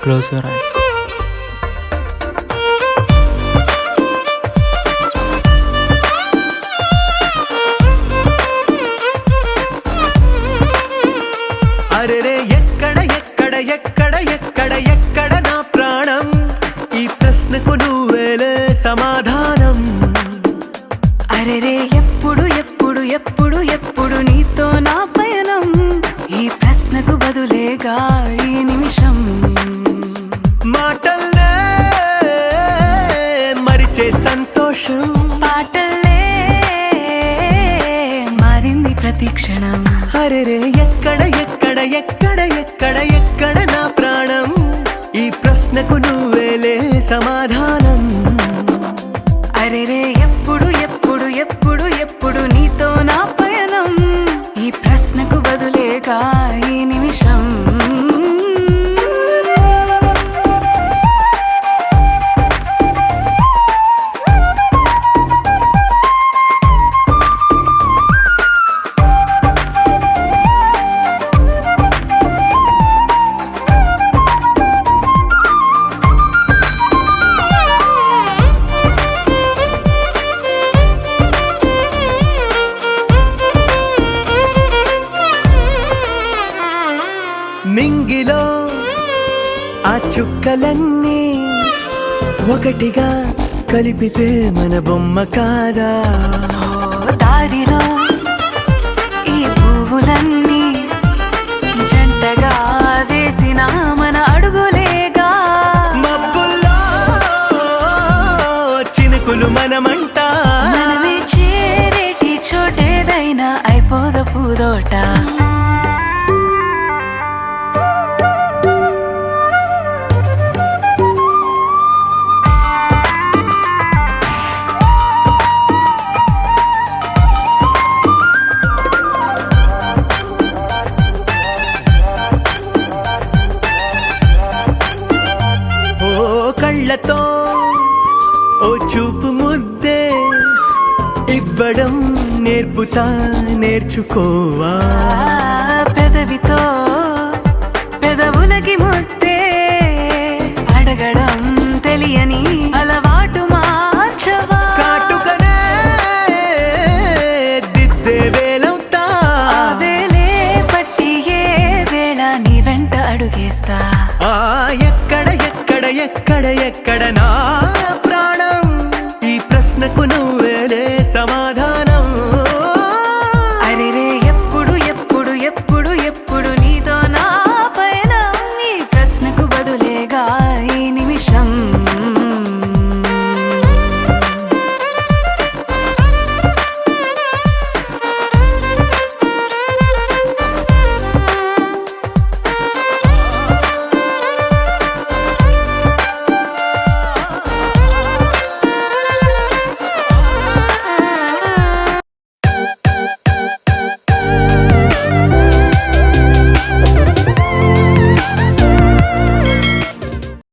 Close your eyes. అరే రే ఎక్కడ ఎక్కడ ఎక్కడ ఎక్కడ ఎక్కడ నా ప్రాణం, ఈ ప్రశ్నకు నువ్వేలే సమాధానం. అరే రే ఎప్పుడు ఎప్పుడు ఎప్పుడు ఎప్పుడు నీతో నా పయనం, ఈ ప్రశ్నకు బదులేగా ఈ నిమిషం. మాటల్లే మరిచే సంతోషం, పాటలే మారింది ప్రతి క్షణం. అరే రే ఎక్కడ ఎక్కడ ఎక్కడ ఎక్కడ ఎక్కడ నా ప్రాణం, ఈ ప్రశ్నకు నువ్వేలే సమాధానం. అరే రే ఎప్పుడు ఎప్పుడు ఎప్పుడు ఎప్పుడు నీతో నా పయనం, ఈ ప్రశ్నకు బదులేగా ఈ నిమిషం. మింగిలో ఆ చుక్కలన్నీ ఒకటిగా కలిపితే మన బొమ్మ కాదా. దారిలో ఈ పువ్వులన్నీ జంటగా వేసిన మన అడుగులేగా. మబ్బుల్లో చినుకులు మనమంట, మనమే చేరేటి చోటేదైనా అయిపోద పూదోట. కళ్ళతో ఓ చూపు ముద్దే ఇవ్వడం నేర్పుతా, నేర్చుకోవా. పెదవితో పెదవులకి ముద్దే అడగడం తెలియని అలవాటు మార్చవా. కాటుకనే దిద్దే వేలవుతా, ఆ వేలే పట్టి ఏ వేళ నీ వెంట అడుగేస్తా. ఎక్కడ ఎక్కడ ఎక్కడ ఎక్కడ నా ప్రాణం, ఈ ప్రశ్నకు నువ్వేలే సమాధానం.